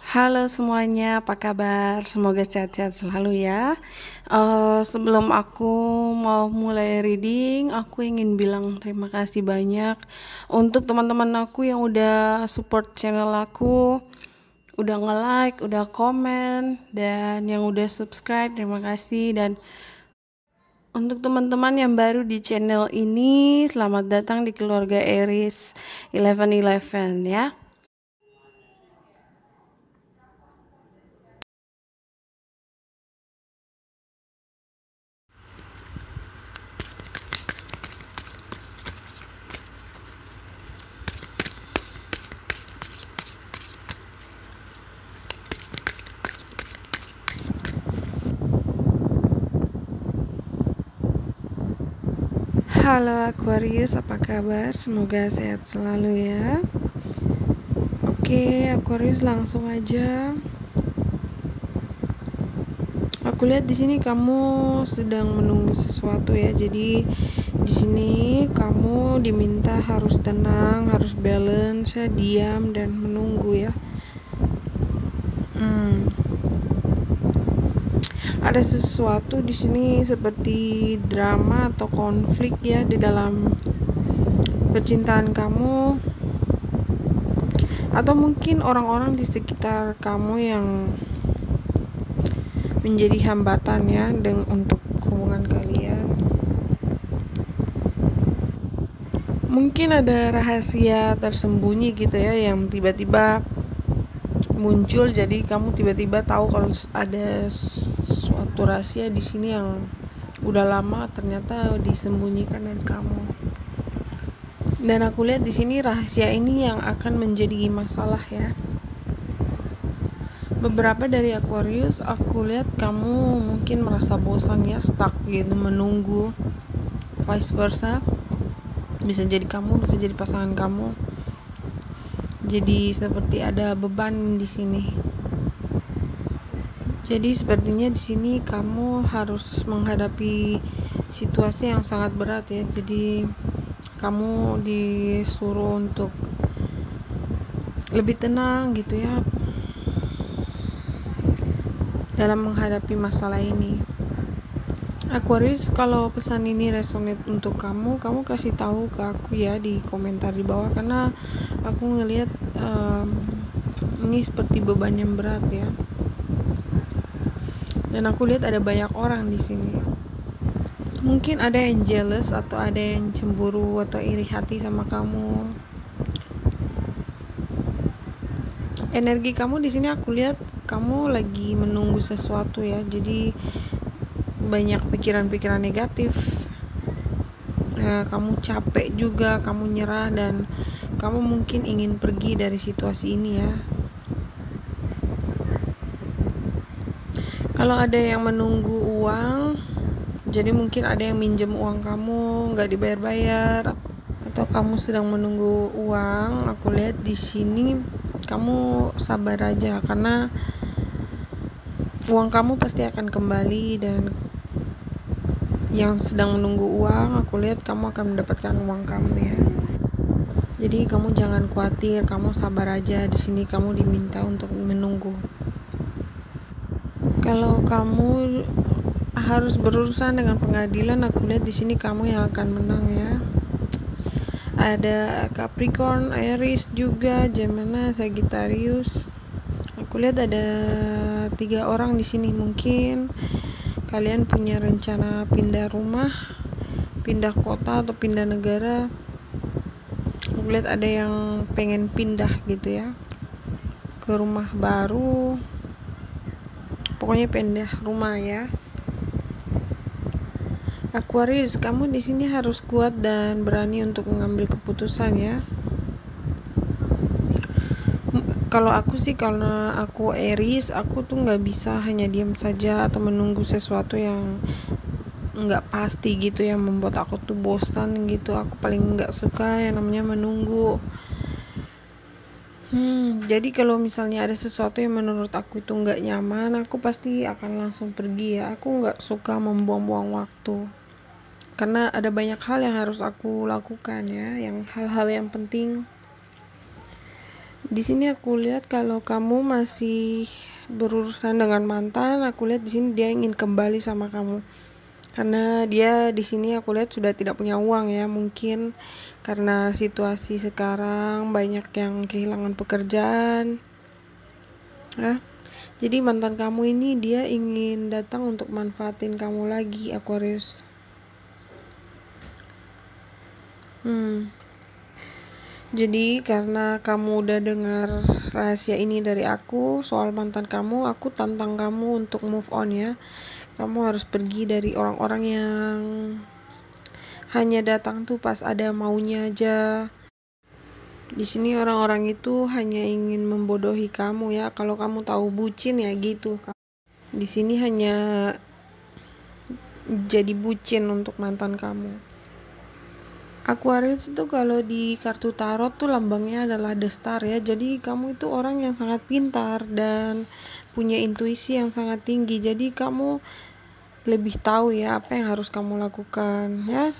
Halo semuanya, apa kabar? Semoga sehat-sehat selalu ya. Sebelum aku mau mulai reading, aku ingin bilang terima kasih banyak untuk teman-teman aku yang udah support channel aku, udah nge-like, udah komen, dan yang udah subscribe. Terima kasih. Dan untuk teman-teman yang baru di channel ini, selamat datang di keluarga Aries 1111 ya. Halo Aquarius, apa kabar? Semoga sehat selalu ya. Oke, Aquarius, langsung aja. Aku lihat di sini kamu sedang menunggu sesuatu ya. Jadi di sini kamu diminta harus tenang, harus balance, ya, diam dan menunggu ya. Ada sesuatu di sini seperti drama atau konflik ya di dalam percintaan kamu, atau mungkin orang-orang di sekitar kamu yang menjadi hambatan ya untuk hubungan kalian. Mungkin ada rahasia tersembunyi gitu ya yang tiba-tiba muncul, jadi kamu tiba-tiba tahu kalau ada suatu rahasia di sini yang udah lama ternyata disembunyikan dari kamu. Dan aku lihat di sini rahasia ini yang akan menjadi masalah ya. Beberapa dari Aquarius, aku lihat kamu mungkin merasa bosan ya, stuck gitu, menunggu. Vice versa, bisa jadi kamu, bisa jadi pasangan kamu. Jadi seperti ada beban di sini. Jadi sepertinya di sini kamu harus menghadapi situasi yang sangat berat ya. Jadi kamu disuruh untuk lebih tenang gitu ya dalam menghadapi masalah ini. Aquarius, kalau pesan ini resonate untuk kamu kasih tahu ke aku ya di komentar di bawah, karena aku ngelihat ini seperti beban yang berat ya. Dan aku lihat ada banyak orang di sini. Mungkin ada yang jealous atau ada yang cemburu atau iri hati sama kamu. Energi kamu di sini aku lihat kamu lagi menunggu sesuatu ya. Jadi banyak pikiran-pikiran negatif. Kamu capek juga, kamu nyerah, dan kamu mungkin ingin pergi dari situasi ini ya. Kalau ada yang menunggu uang, jadi mungkin ada yang minjem uang kamu nggak dibayar-bayar, atau kamu sedang menunggu uang. Aku lihat di sini kamu sabar aja, karena uang kamu pasti akan kembali. Dan yang sedang menunggu uang, aku lihat kamu akan mendapatkan uang kamu ya. Jadi kamu jangan khawatir, kamu sabar aja. Di sini kamu diminta untuk menunggu. Kalau kamu harus berurusan dengan pengadilan, aku lihat di sini kamu yang akan menang ya. Ada Capricorn, Aries juga, Gemini, Sagittarius. Aku lihat ada 3 orang di sini. Mungkin kalian punya rencana pindah rumah, pindah kota, atau pindah negara. Aku lihat ada yang pengen pindah gitu ya ke rumah baru. Pokoknya pindah rumah ya. Aquarius, kamu di sini harus kuat dan berani untuk mengambil keputusan ya. Kalau aku sih, karena aku Aries, aku tuh nggak bisa hanya diam saja atau menunggu sesuatu yang nggak pasti gitu, yang membuat aku tuh bosan gitu. Aku paling nggak suka yang namanya menunggu. Jadi kalau misalnya ada sesuatu yang menurut aku itu nggak nyaman, aku pasti akan langsung pergi ya. Aku nggak suka membuang-buang waktu, karena ada banyak hal yang harus aku lakukan ya, yang hal-hal yang penting. Di sini aku lihat kalau kamu masih berurusan dengan mantan, aku lihat di sini dia ingin kembali sama kamu. Karena dia di sini aku lihat sudah tidak punya uang ya, mungkin karena situasi sekarang banyak yang kehilangan pekerjaan. Ya. Jadi mantan kamu ini dia ingin datang untuk manfaatin kamu lagi, Aquarius. Jadi karena kamu udah dengar rahasia ini dari aku soal mantan kamu, aku tantang kamu untuk move on ya. Kamu harus pergi dari orang-orang yang hanya datang tuh pas ada maunya aja. Di sini orang-orang itu hanya ingin membodohi kamu ya. Kalau kamu tahu bucin ya gitu. Di sini hanya jadi bucin untuk mantan kamu. Aquarius itu kalau di kartu tarot tuh lambangnya adalah The Star ya. Jadi kamu itu orang yang sangat pintar dan punya intuisi yang sangat tinggi. Jadi kamu lebih tahu ya apa yang harus kamu lakukan ya.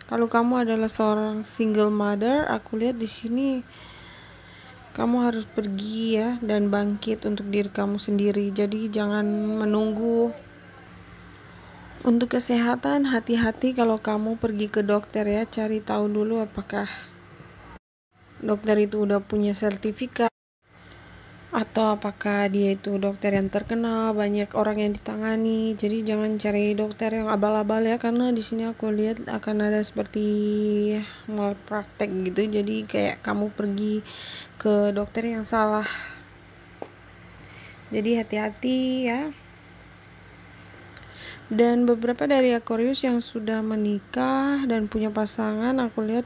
Kalau kamu adalah seorang single mother, aku lihat di sini kamu harus pergi ya dan bangkit untuk diri kamu sendiri. Jadi jangan menunggu. Untuk kesehatan, hati-hati kalau kamu pergi ke dokter ya, cari tahu dulu apakah dokter itu udah punya sertifikat atau apakah dia itu dokter yang terkenal, banyak orang yang ditangani. Jadi jangan cari dokter yang abal-abal ya, karena di sini aku lihat akan ada seperti malpraktek gitu. Jadi kayak kamu pergi ke dokter yang salah. Jadi hati-hati ya. Dan beberapa dari Aquarius yang sudah menikah dan punya pasangan, aku lihat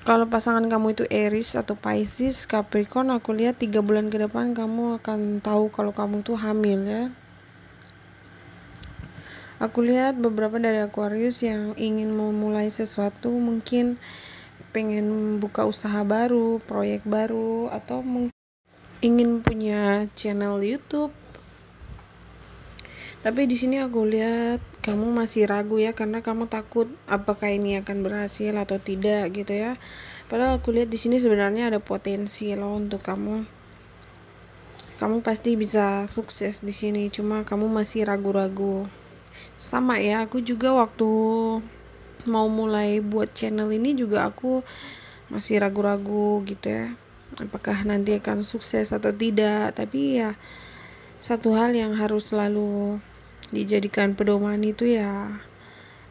kalau pasangan kamu itu Aries atau Pisces, Capricorn, aku lihat 3 bulan ke depan kamu akan tahu kalau kamu itu hamil ya. Aku lihat beberapa dari Aquarius yang ingin memulai sesuatu, mungkin pengen buka usaha baru, proyek baru, atau mungkin ingin punya channel YouTube. Tapi di sini aku lihat kamu masih ragu ya, karena kamu takut apakah ini akan berhasil atau tidak gitu ya. Padahal aku lihat di sini sebenarnya ada potensi loh untuk kamu. Kamu pasti bisa sukses di sini, cuma kamu masih ragu-ragu. Sama ya, aku juga waktu mau mulai buat channel ini juga aku masih ragu-ragu gitu ya. Apakah nanti akan sukses atau tidak. Tapi ya satu hal yang harus selalu dijadikan pedoman itu ya,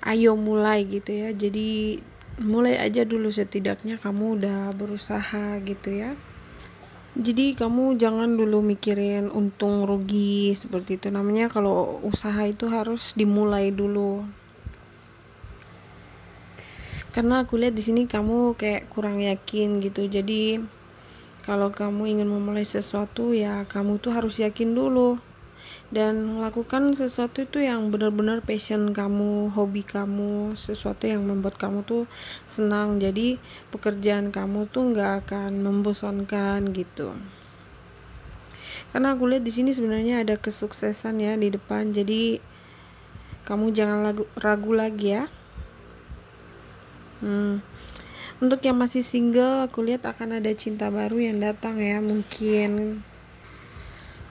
ayo mulai gitu ya. Jadi mulai aja dulu, setidaknya kamu udah berusaha gitu ya. Jadi kamu jangan dulu mikirin untung rugi seperti itu. Namanya kalau usaha itu harus dimulai dulu. Karena aku lihat di sini kamu kayak kurang yakin gitu. Jadi kalau kamu ingin memulai sesuatu ya kamu tuh harus yakin dulu dan melakukan sesuatu itu yang benar-benar passion kamu, hobi kamu, sesuatu yang membuat kamu tuh senang. Jadi pekerjaan kamu tuh nggak akan membosankan gitu. Karena aku lihat di sini sebenarnya ada kesuksesan ya di depan. Jadi kamu jangan ragu lagi ya. Untuk yang masih single, aku lihat akan ada cinta baru yang datang ya. Mungkin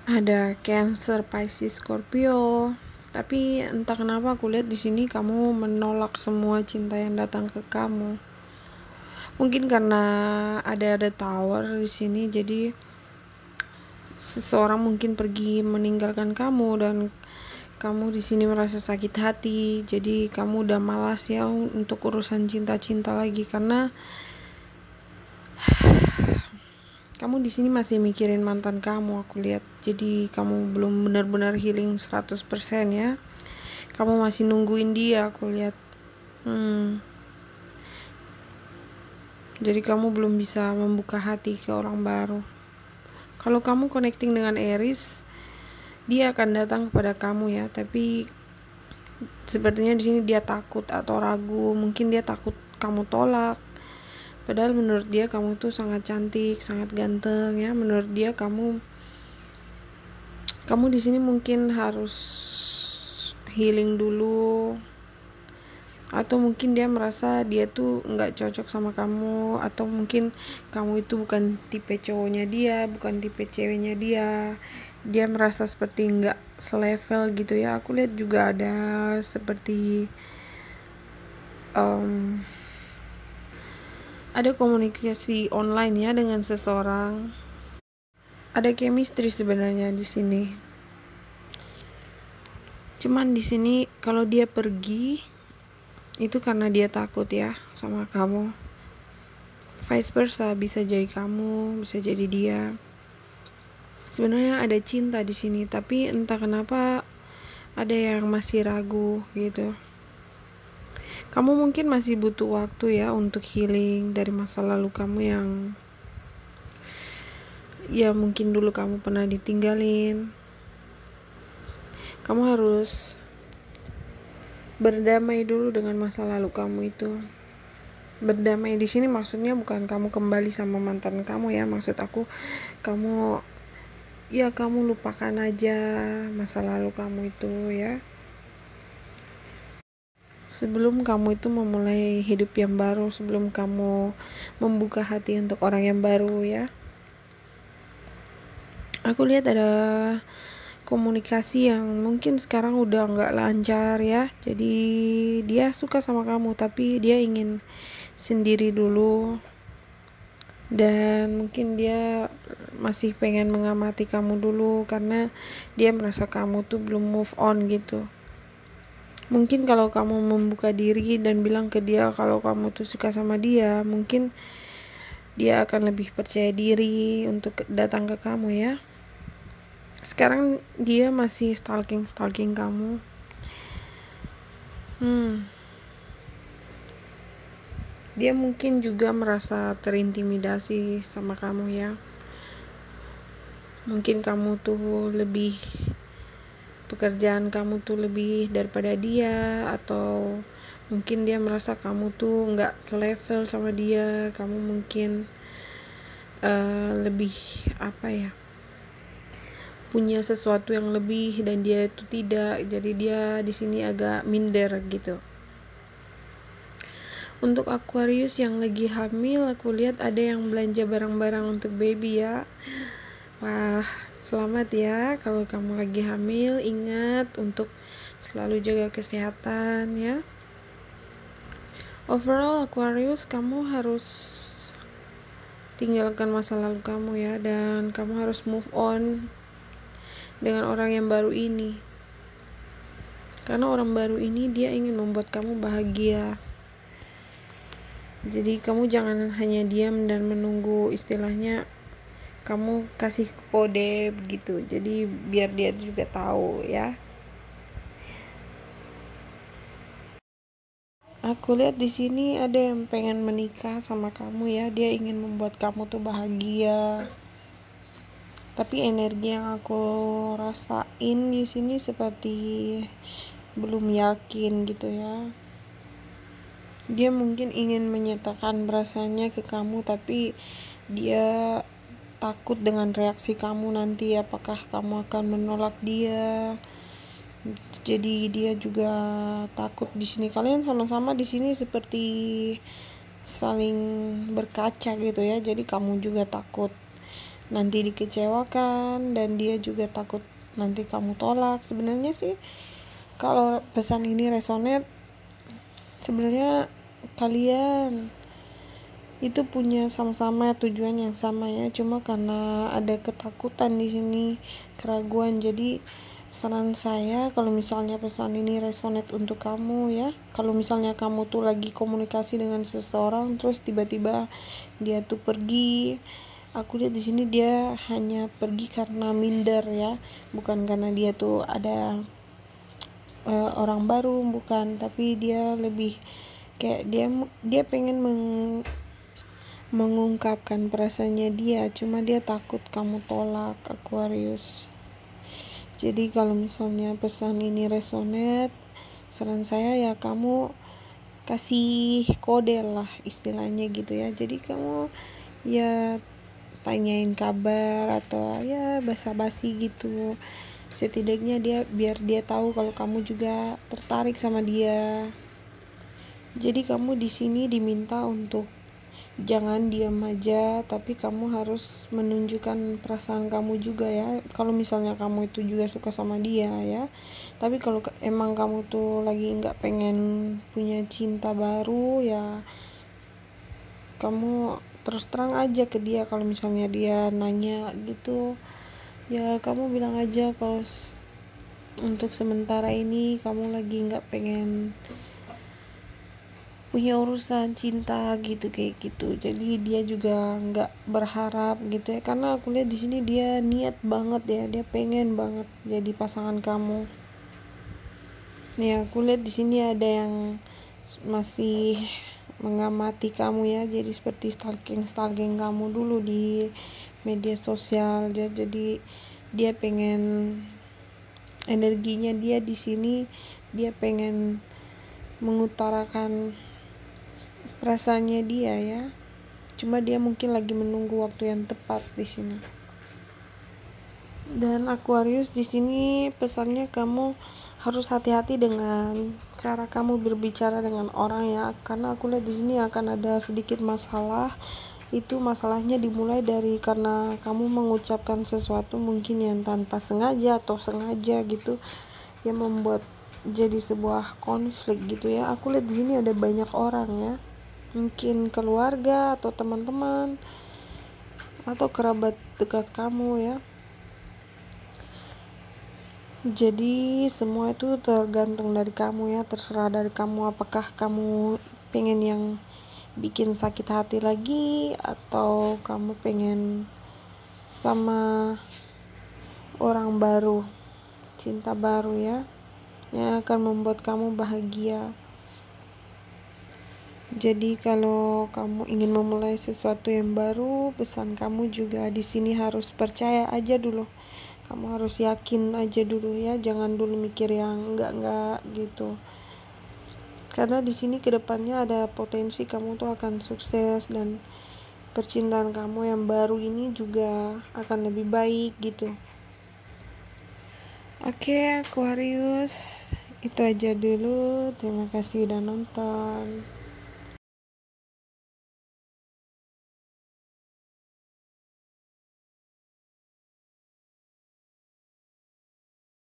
ada Cancer, Pisces, Scorpio. Tapi entah kenapa aku lihat di sini kamu menolak semua cinta yang datang ke kamu. Mungkin karena ada Tower di sini, jadi seseorang mungkin pergi meninggalkan kamu dan kamu di sini merasa sakit hati. Jadi kamu udah malas ya untuk urusan cinta-cinta lagi, karena kamu di sini masih mikirin mantan kamu aku lihat. Jadi kamu belum benar-benar healing 100% ya. Kamu masih nungguin dia aku lihat. Jadi kamu belum bisa membuka hati ke orang baru. Kalau kamu connecting dengan Aries, dia akan datang kepada kamu ya, tapi sepertinya di sini dia takut atau ragu. Mungkin dia takut kamu tolak. Padahal menurut dia kamu tuh sangat cantik, sangat ganteng ya. Menurut dia kamu di sini mungkin harus healing dulu. atau mungkin dia merasa dia tuh nggak cocok sama kamu, atau mungkin kamu itu bukan tipe cowoknya dia, bukan tipe ceweknya dia merasa seperti nggak selevel gitu ya. Aku lihat juga ada seperti ada komunikasi online ya dengan seseorang, ada chemistry sebenarnya di sini. Cuman di sini kalau dia pergi itu karena dia takut ya sama kamu. Vice versa, bisa jadi kamu, bisa jadi dia. Sebenarnya ada cinta di sini, tapi entah kenapa ada yang masih ragu gitu. Kamu mungkin masih butuh waktu ya untuk healing dari masa lalu kamu yang ya mungkin dulu kamu pernah ditinggalin. Kamu harus berdamai dulu dengan masa lalu kamu itu. Berdamai di sini maksudnya bukan kamu kembali sama mantan kamu ya, maksud aku kamu lupakan aja masa lalu kamu itu ya. Sebelum kamu itu memulai hidup yang baru, sebelum kamu membuka hati untuk orang yang baru ya. Aku lihat ada komunikasi yang mungkin sekarang udah nggak lancar ya. Jadi dia suka sama kamu tapi dia ingin sendiri dulu, dan mungkin dia masih pengen mengamati kamu dulu karena dia merasa kamu tuh belum move on gitu. Mungkin kalau kamu membuka diri dan bilang ke dia kalau kamu tuh suka sama dia, mungkin dia akan lebih percaya diri untuk datang ke kamu ya. Sekarang dia masih stalking kamu. Dia mungkin juga merasa terintimidasi sama kamu ya. Mungkin kamu tuh lebih, pekerjaan kamu tuh lebih daripada dia, atau mungkin dia merasa kamu tuh nggak selevel sama dia. Kamu mungkin lebih punya sesuatu yang lebih dan dia itu tidak. Jadi dia di sini agak minder gitu. Untuk Aquarius yang lagi hamil, aku lihat ada yang belanja barang-barang untuk baby ya. Wah, selamat ya kalau kamu lagi hamil. Ingat untuk selalu jaga kesehatan ya. Overall Aquarius, kamu harus tinggalkan masa lalu kamu ya, dan kamu harus move on dengan orang yang baru ini. Karena orang baru ini dia ingin membuat kamu bahagia. Jadi kamu jangan hanya diam dan menunggu, istilahnya kamu kasih kode begitu. Jadi biar dia juga tahu ya. Aku lihat di sini ada yang pengen menikah sama kamu ya. Dia ingin membuat kamu tuh bahagia. Tapi energi yang aku rasain di sini seperti belum yakin gitu ya. Dia mungkin ingin menyatakan perasaannya ke kamu, tapi dia takut dengan reaksi kamu nanti, apakah kamu akan menolak dia. Jadi dia juga takut di sini. Kalian sama-sama di sini seperti saling berkaca gitu ya. Jadi kamu juga takut nanti dikecewakan, dan dia juga takut nanti kamu tolak. Sebenarnya sih kalau pesan ini resonate, sebenarnya kalian itu punya sama-sama tujuan yang sama ya, cuma karena ada ketakutan di sini, keraguan. Jadi saran saya, kalau misalnya pesan ini resonate untuk kamu ya, kalau misalnya kamu tuh lagi komunikasi dengan seseorang terus tiba-tiba dia tuh pergi, aku lihat di sini dia hanya pergi karena minder ya, bukan karena dia tuh ada orang baru, bukan, tapi dia lebih kayak dia pengen mengungkapkan perasaannya dia, cuma dia takut kamu tolak, Aquarius. Jadi kalau misalnya pesan ini resonate, saran saya ya kamu kasih kode lah istilahnya gitu ya. Jadi kamu ya tanyain kabar atau ya basa-basi gitu, setidaknya biar dia tahu kalau kamu juga tertarik sama dia. Jadi kamu di sini diminta untuk jangan diam aja, tapi kamu harus menunjukkan perasaan kamu juga ya. Kalau misalnya kamu itu juga suka sama dia ya. Tapi kalau emang kamu tuh lagi nggak pengen punya cinta baru ya, kamu terus terang aja ke dia. Kalau misalnya dia nanya gitu ya, kamu bilang aja kalau untuk sementara ini kamu lagi nggak pengen punya urusan cinta gitu, kayak gitu. Jadi dia juga nggak berharap gitu ya, karena aku lihat di sini dia niat banget ya, dia pengen banget jadi pasangan kamu ya. Aku lihat di sini ada yang masih mengamati kamu ya, jadi seperti stalking kamu dulu di media sosial. Jadi dia pengen energinya dia di sini, dia pengen mengutarakan perasaannya dia ya. Cuma dia mungkin lagi menunggu waktu yang tepat di sini. Dan Aquarius, di sini pesannya kamu harus hati-hati dengan cara kamu berbicara dengan orang ya, karena aku lihat di sini akan ada sedikit masalah. Itu masalahnya dimulai dari karena kamu mengucapkan sesuatu mungkin yang tanpa sengaja atau sengaja gitu, yang membuat jadi sebuah konflik gitu ya. Aku lihat di sini ada banyak orang ya, mungkin keluarga atau teman-teman atau kerabat dekat kamu ya. Jadi semua itu tergantung dari kamu ya, terserah dari kamu apakah kamu pengen yang bikin sakit hati lagi atau kamu pengen sama orang baru, cinta baru ya, yang akan membuat kamu bahagia. Jadi kalau kamu ingin memulai sesuatu yang baru, pesan kamu juga di sini harus percaya aja dulu. Kamu harus yakin aja dulu ya, jangan dulu mikir yang enggak gitu. Karena di sini kedepannya ada potensi kamu tuh akan sukses, dan percintaan kamu yang baru ini juga akan lebih baik gitu. Oke, Aquarius, itu aja dulu. Terima kasih udah nonton.